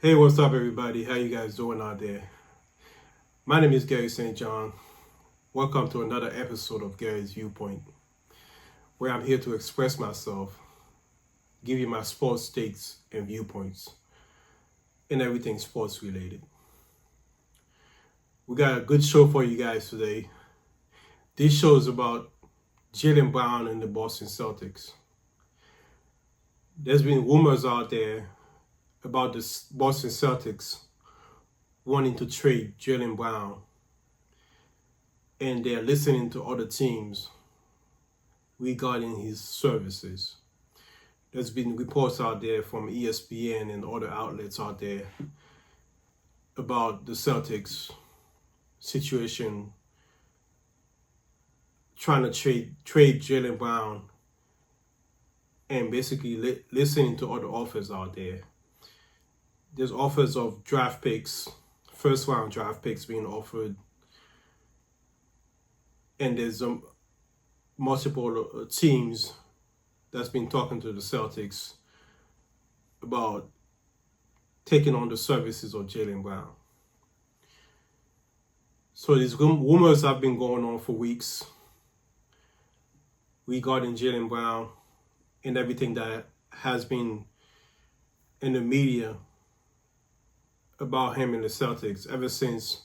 Hey, what's up, everybody? How you guys doing out there? My name is Gary St. John. Welcome to another episode of Gary's Viewpoint, where I'm here to express myself, give you my sports takes and viewpoints, and everything sports related. We got a good show for you guys today. This show is about Jaylen Brown and the Boston Celtics. There's been rumors out there about the Boston Celtics wanting to trade Jaylen Brown, and they're listening to other teams regarding his services. There's been reports out there from ESPN and other outlets out there about the Celtics situation, trying to trade Jaylen Brown, and basically listening to other offers out there. There's offers of draft picks, first round draft picks being offered, and there's multiple teams that's been talking to the Celtics about taking on the services of Jaylen Brown. So these rumors have been going on for weeks regarding Jaylen Brown and everything that has been in the media about him and the Celtics ever since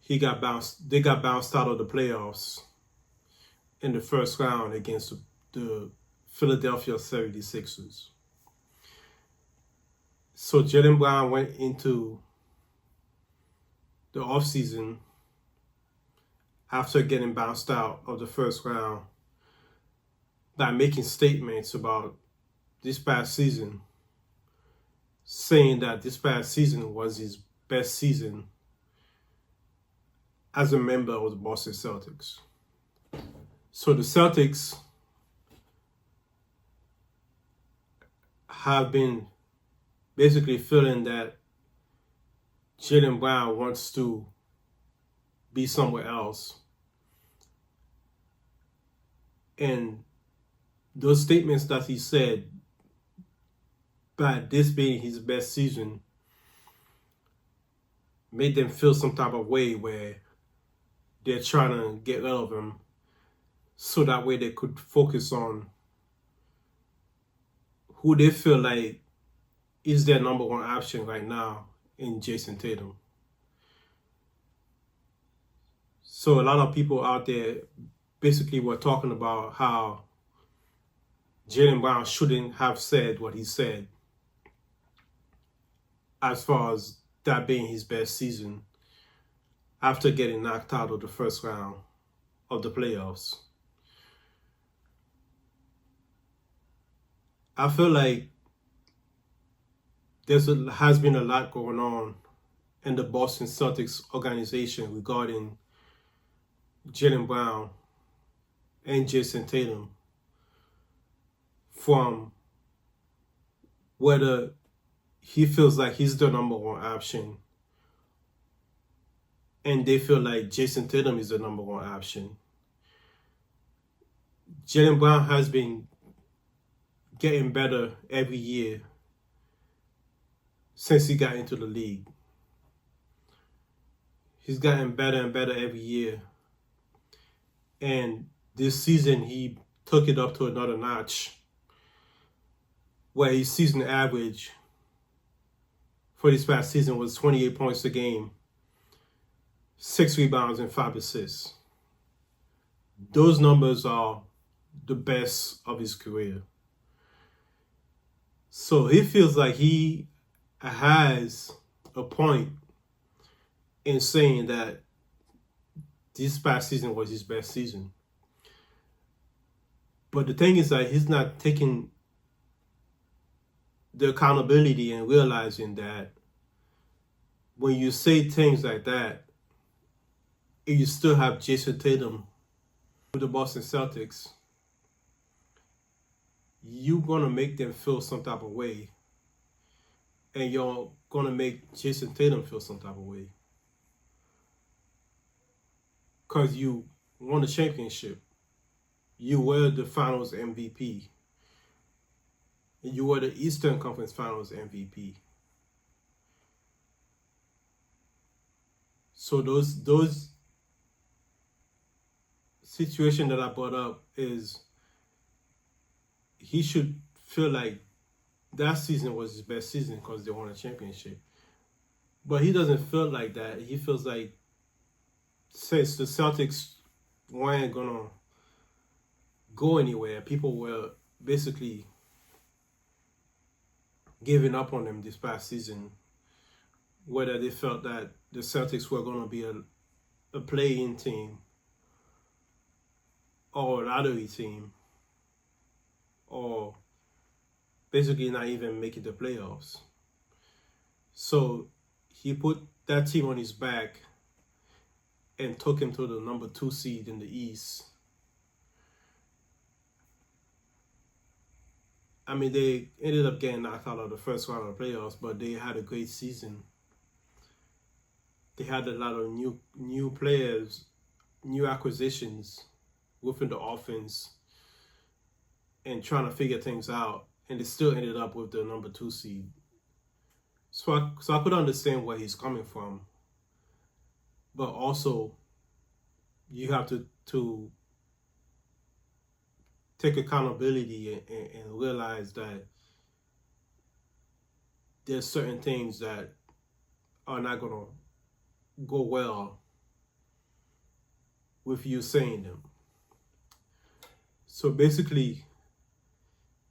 they got bounced out of the playoffs in the first round against the Philadelphia 76ers. So Jaylen Brown went into the offseason after getting bounced out of the first round by making statements about this past season, saying that this past season was his best season as a member of the Boston Celtics. So the Celtics have been basically feeling that Jaylen Brown wants to be somewhere else. And those statements that he said, by this being his best season, made them feel some type of way where they're trying to get rid of him so that way they could focus on who they feel like is their number one option right now in Jayson Tatum. So a lot of people out there basically were talking about how Jaylen Brown shouldn't have said what he said as far as that being his best season after getting knocked out of the first round of the playoffs. I feel like has been a lot going on in the Boston Celtics organization regarding Jaylen Brown and Jayson Tatum, from whether he feels like he's the number one option and they feel like Jayson Tatum is the number one option. Jaylen Brown has been getting better every year since he got into the league. He's gotten better and better every year. And this season, he took it up to another notch, where his season average for this past season was 28 points a game, 6 rebounds, and 5 assists. Those numbers are the best of his career. So he feels like he has a point in saying that this past season was his best season. But the thing is that he's not taking the accountability and realizing that when you say things like that, and you still have Jayson Tatum with the Boston Celtics, you're going to make them feel some type of way. And you're going to make Jayson Tatum feel some type of way. Because you won the championship. You were the Finals MVP. And you were the Eastern Conference Finals MVP. So those situation that I brought up is he should feel like that season was his best season because they won a championship. But he doesn't feel like that. He feels like since the Celtics weren't gonna go anywhere, people were basically giving up on them this past season. Whether they felt that the Celtics were gonna be a play-in team or a lottery team, or basically not even making the playoffs. So he put that team on his back and took him to the number 2 seed in the East. I mean, they ended up getting knocked out of the first round of the playoffs, but they had a great season. They had a lot of new players, new acquisitions within the offense, and trying to figure things out, and they still ended up with the number 2 seed. So I could understand where he's coming from, but also you have to take accountability and realize that there's certain things that are not gonna go well with you saying them. So basically,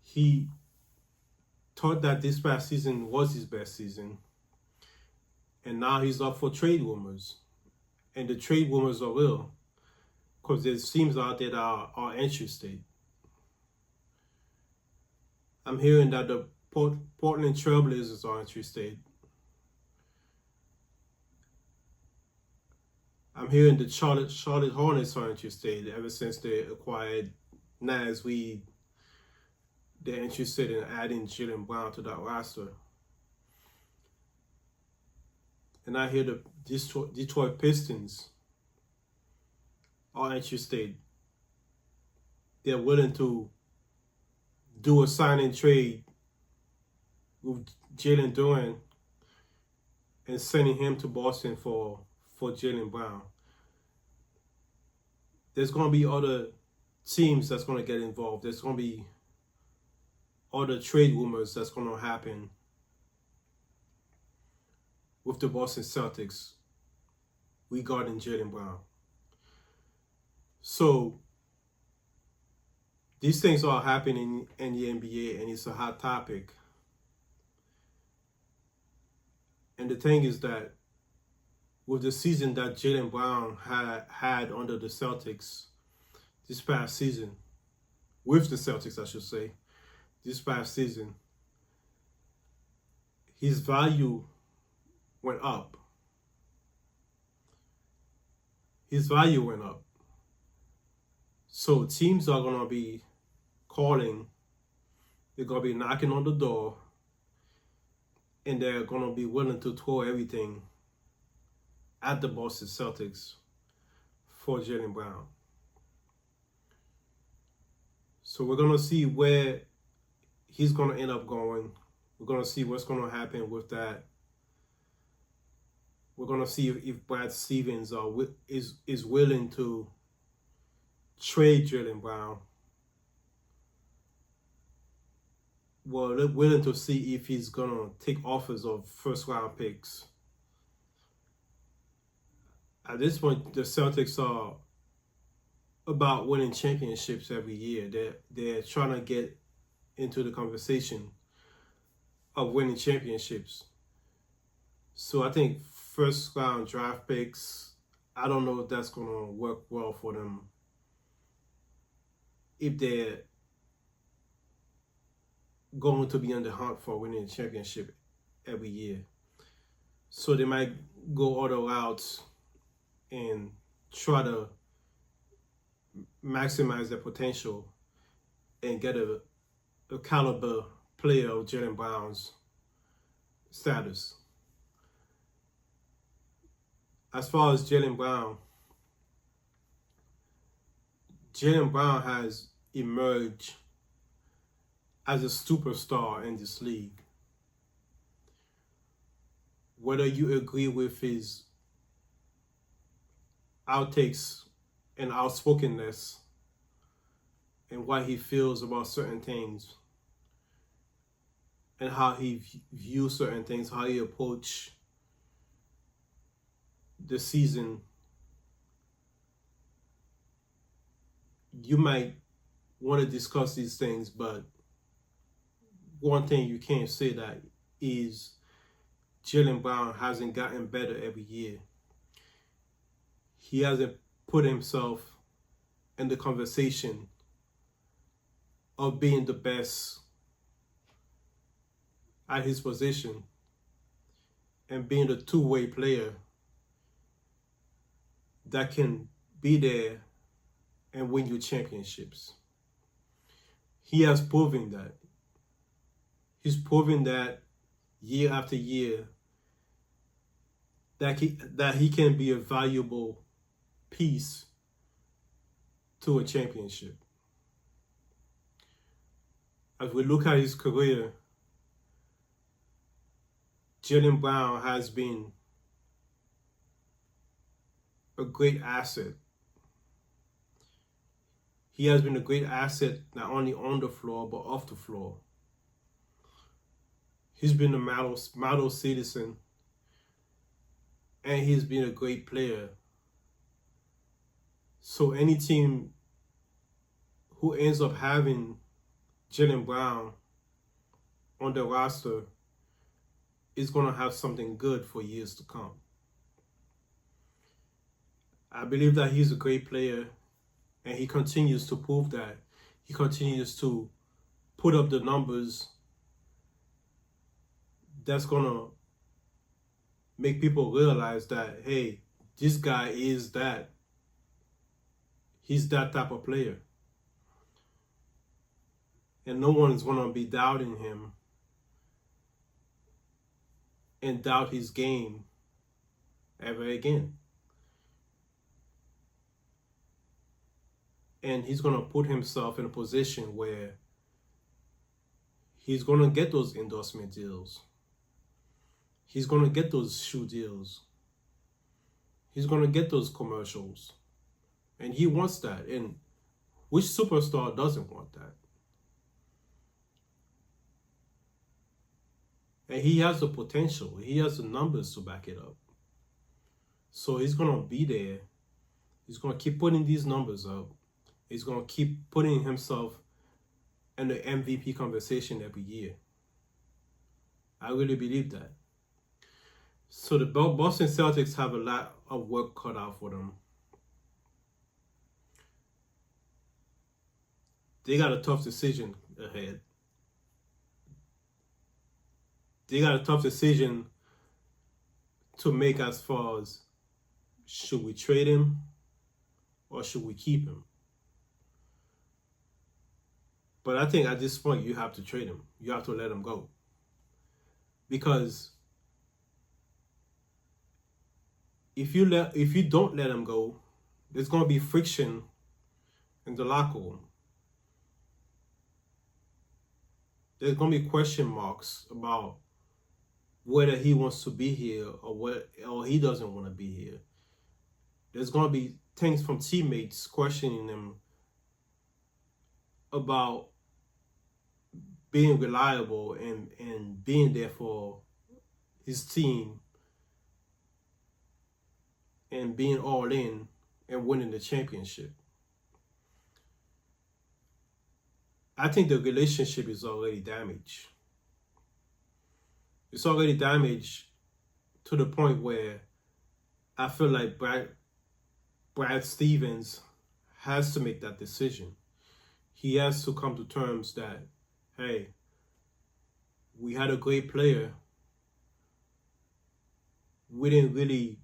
he thought that this past season was his best season, and now he's up for trade rumors, and the trade rumors are real because there's teams out there that are interested. I'm hearing that the Portland Trailblazers are interested. I'm hearing the Charlotte Hornets are interested ever since they acquired Nas Reed. They're interested in adding Jaylen Brown to that roster. And I hear the Detroit Pistons are interested. They're willing to do a sign and trade with Jaylen Brown and sending him to Boston for Jaylen Brown. There's going to be other teams that's going to get involved. There's going to be other trade rumors that's going to happen with the Boston Celtics regarding Jaylen Brown. So these things are happening in the NBA, and it's a hot topic. And the thing is that with the season that Jaylen Brown had under the Celtics this past season, with the Celtics, I should say, this past season, his value went up. His value went up. So teams are going to be calling, they're going to be knocking on the door, and they're going to be willing to throw everything at the Boston Celtics for Jaylen Brown. So we're going to see where he's going to end up going. We're going to see what's going to happen with that. We're going to see if Brad Stevens is willing to trade Jaylen Brown. We're willing to see if he's going to take offers of first-round picks. At this point, the Celtics are about winning championships every year. They're trying to get into the conversation of winning championships. So I think first-round draft picks, I don't know if that's going to work well for them if they're going to be on the hunt for winning a championship every year. So they might go other routes and try to maximize their potential and get a caliber player of Jaylen Brown's status. As far as Jaylen Brown has emerged as a superstar in this league. Whether you agree with his outtakes and outspokenness and what he feels about certain things and how he views certain things, how he approach the season. You might want to discuss these things, but one thing you can't say that is Jaylen Brown hasn't gotten better every year. He hasn't put himself in the conversation of being the best at his position and being the two-way player that can be there and win you championships. He has proven that. He's proven that year after year that he can be a valuable piece to a championship. As we look at his career, Jaylen Brown has been a great asset. He has been a great asset not only on the floor but off the floor. He's been a model citizen, and he's been a great player. So any team who ends up having Jaylen Brown on the roster is going to have something good for years to come. I believe that he's a great player, and he continues to prove that. He continues to put up the numbers that's going to make people realize that, hey, this guy is that. He's that type of player. And no one is going to be doubting him and doubt his game ever again. And he's going to put himself in a position where he's going to get those endorsement deals. He's going to get those shoe deals. He's going to get those commercials. And he wants that. And which superstar doesn't want that? And he has the potential. He has the numbers to back it up. So he's going to be there. He's going to keep putting these numbers up. He's going to keep putting himself in the MVP conversation every year. I really believe that. So the Boston Celtics have a lot of work cut out for them. They got a tough decision ahead. They got a tough decision to make as far as should we trade him or should we keep him? But I think at this point you have to trade him. You have to let him go. Because if you don't let him go, there's going to be friction in the locker room. There's going to be question marks about whether he wants to be here or he doesn't want to be here. There's going to be things from teammates questioning him about being reliable and being there for his team and being all in and winning the championship. I think the relationship is already damaged. It's already damaged to the point where I feel like Brad Stevens has to make that decision. He has to come to terms that, hey, we had a great player. We didn't really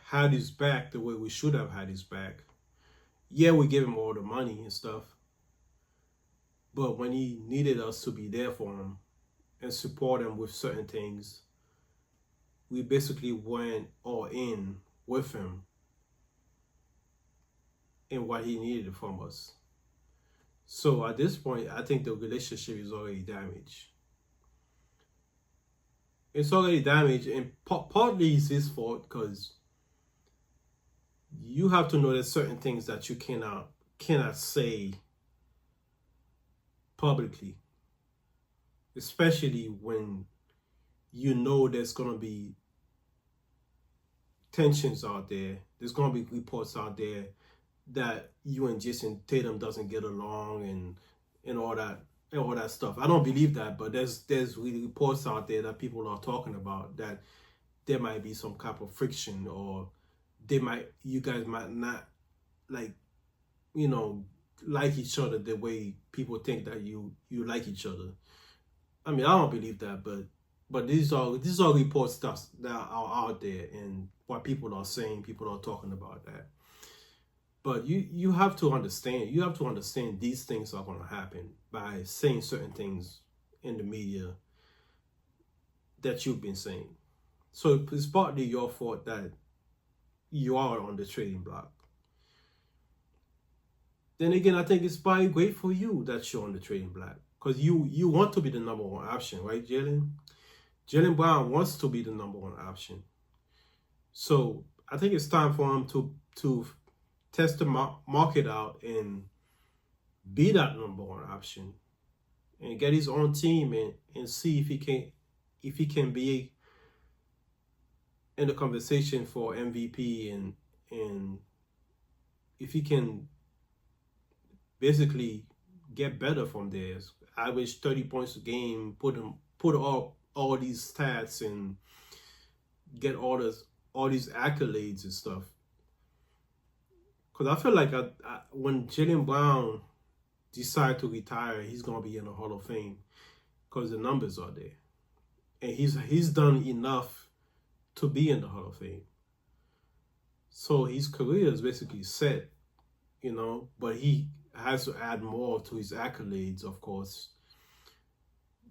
have his back the way we should have had his back. Yeah, we gave him all the money and stuff. But when he needed us to be there for him and support him with certain things, we basically went all in with him in what he needed from us. So at this point, I think the relationship is already damaged. It's already damaged, and partly it's his fault because you have to know there's certain things that you cannot say publicly, especially when you know there's gonna be tensions out there. There's gonna be reports out there that you and Jason Tatum doesn't get along and all that stuff. I don't believe that, but there's really reports out there that people are talking about that there might be some type of friction, or you guys might not like you know like each other the way people think that you like each other. I mean, I don't believe that, but these are reports that are out there, and what people are saying, people are talking about that. But you have to understand. You have to understand these things are going to happen by saying certain things in the media that you've been saying. So it's partly your fault that you are on the trading block. Then again, I think it's probably great for you that you're on the trading block, because you want to be the number one option, right, Jaylen? Jaylen Brown wants to be the number one option. So I think it's time for him to test the market out and be that number one option and get his own team and see if he can be in the conversation for MVP, and if he can basically get better from there. Average 30 points a game, put all these stats and get all these accolades and stuff. Because I feel like when Jaylen Brown decides to retire, he's gonna be in the Hall of Fame because the numbers are there, and he's done enough to be in the Hall of Fame. So his career is basically set, but he has to add more to his accolades, of course.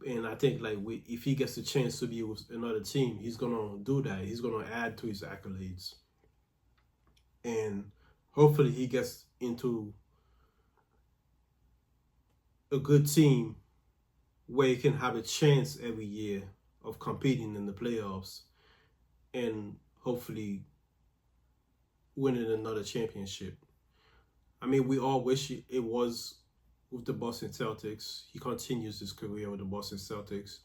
And I think if he gets a chance to be with another team, he's gonna do that. He's gonna add to his accolades, and hopefully he gets into a good team where he can have a chance every year of competing in the playoffs and hopefully winning another championship. I mean, we all wish it was with the Boston Celtics. He continues his career with the Boston Celtics,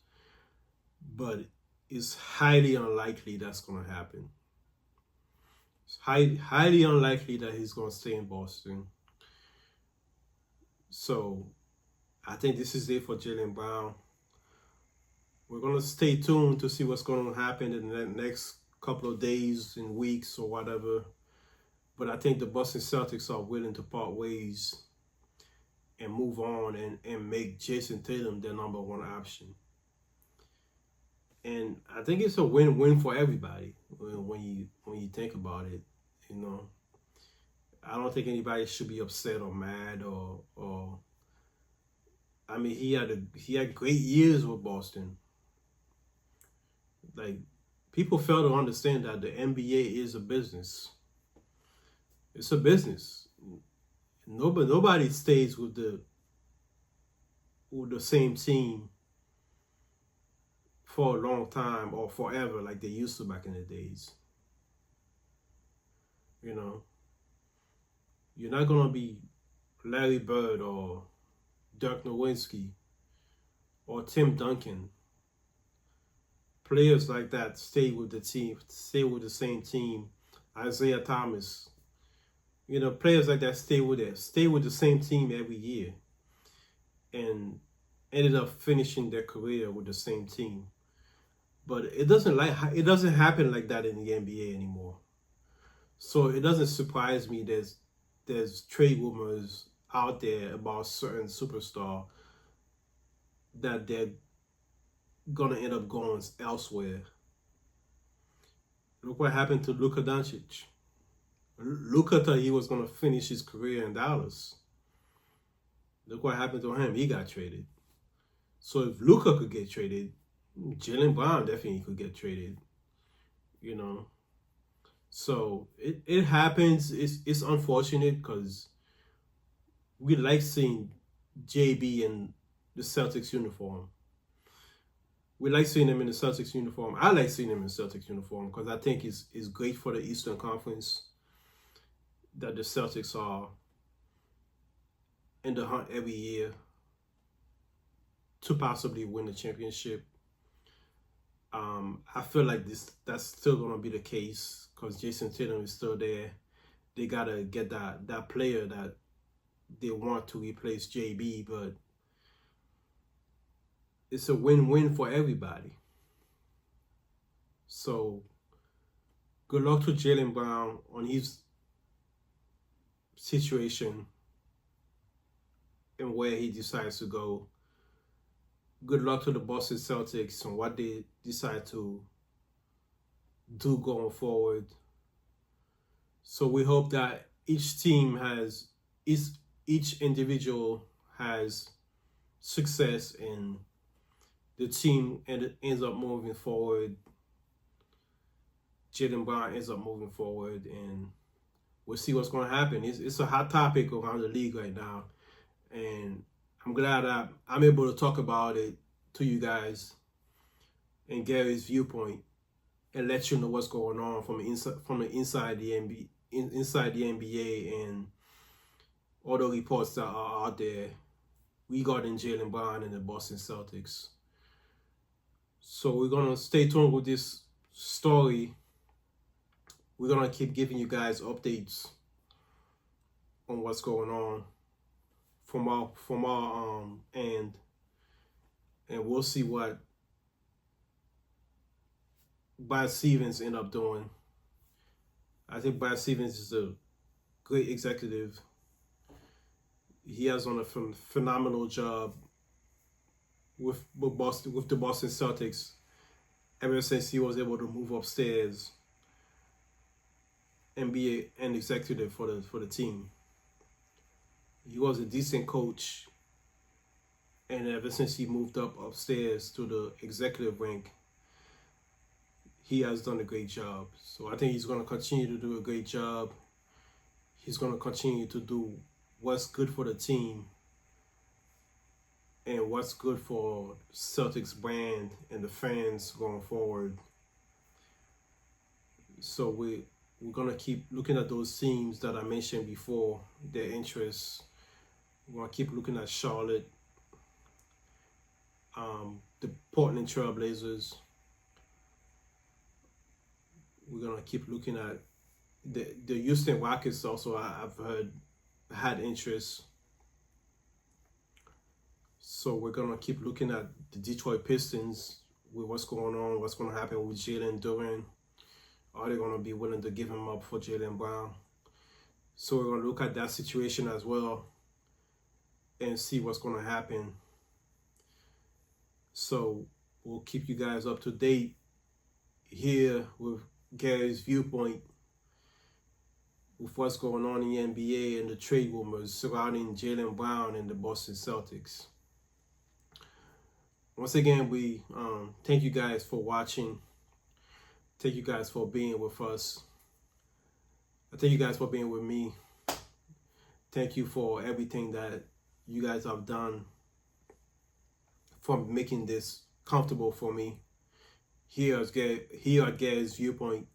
but it's highly unlikely that's going to happen. It's highly unlikely that he's going to stay in Boston. So I think this is it for Jaylen Brown. We're going to stay tuned to see what's going to happen in the next couple of days and weeks or whatever. But I think the Boston Celtics are willing to part ways and move on and make Jason Tatum their number one option. And I think it's a win-win for everybody when you think about it. I don't think anybody should be upset or mad or I mean, he had great years with Boston. People fail to understand that the NBA is a business. It's a business. Nobody stays with the same team for a long time or forever like they used to back in the days. You're not gonna be Larry Bird or Dirk Nowitzki or Tim Duncan. Players like that stay with the team, stay with the same team. Isaiah Thomas. Players like that stay with the same team every year and ended up finishing their career with the same team. But it doesn't happen like that in the NBA anymore. So it doesn't surprise me there's trade rumors out there about certain superstar that they're gonna end up going elsewhere. Look what happened to Luka Doncic. Luka thought he was going to finish his career in Dallas. Look what happened to him. He got traded. So if Luka could get traded, Jaylen Brown definitely could get traded. So it happens. It's unfortunate because we like seeing JB in the Celtics uniform. We like seeing him in the Celtics uniform. I like seeing him in the Celtics uniform because I think it's great for the Eastern Conference. that the Celtics are in the hunt every year to possibly win the championship. I feel like that's still gonna be the case because Jason Tatum is still there. They gotta get that player that they want to replace JB, but it's a win-win for everybody. So good luck to Jaylen Brown on his situation and where he decides to go. Good luck to the Boston Celtics on what they decide to do going forward. So we hope that each team has, each individual has success and the team ends up moving forward. Jaylen Brown ends up moving forward, and we'll see what's going to happen. It's a hot topic around the league right now, and I'm glad that I'm able to talk about it to you guys and Gary's viewpoint and let you know what's going on from inside the NBA and all the reports that are out there regarding Jaylen Brown and the Boston Celtics. So we're gonna stay tuned with this story. We're gonna keep giving you guys updates on what's going on from our end, and we'll see what Brad Stevens end up doing. I think Brad Stevens is a great executive. He has done a phenomenal job with the Boston Celtics ever since he was able to move upstairs and be an executive for the team. He was a decent coach, and ever since he moved upstairs to the executive rank, he has done a great job. So I think he's going to continue to do a great job. He's going to continue to do what's good for the team and what's good for Celtics brand and the fans going forward. So we're going to keep looking at those teams that I mentioned before, their interests. We're going to keep looking at Charlotte, the Portland Trailblazers. We're going to keep looking at the Houston Rockets also, I've heard, had interest. So we're going to keep looking at the Detroit Pistons with what's going on, what's going to happen with Jalen Duren. Are they going to be willing to give him up for Jaylen Brown? So we're going to look at that situation as well and see what's going to happen. So we'll keep you guys up to date here with Gary's viewpoint with what's going on in the NBA and the trade rumors surrounding Jaylen Brown and the Boston Celtics. Once again, we thank you guys for watching. Thank you guys for being with us. I thank you guys for being with me. Thank you for everything that you guys have done for making this comfortable for me. Here at Gary's viewpoint.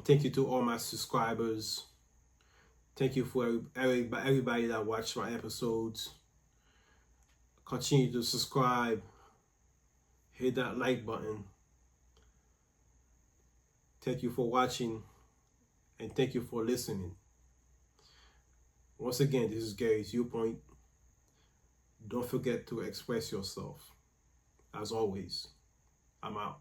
Thank you to all my subscribers. Thank you for everybody that watched my episodes. Continue to subscribe. Hit that like button. Thank you for watching. And thank you for listening. Once again, this is Gary's viewpoint. Don't forget to express yourself. As always, I'm out.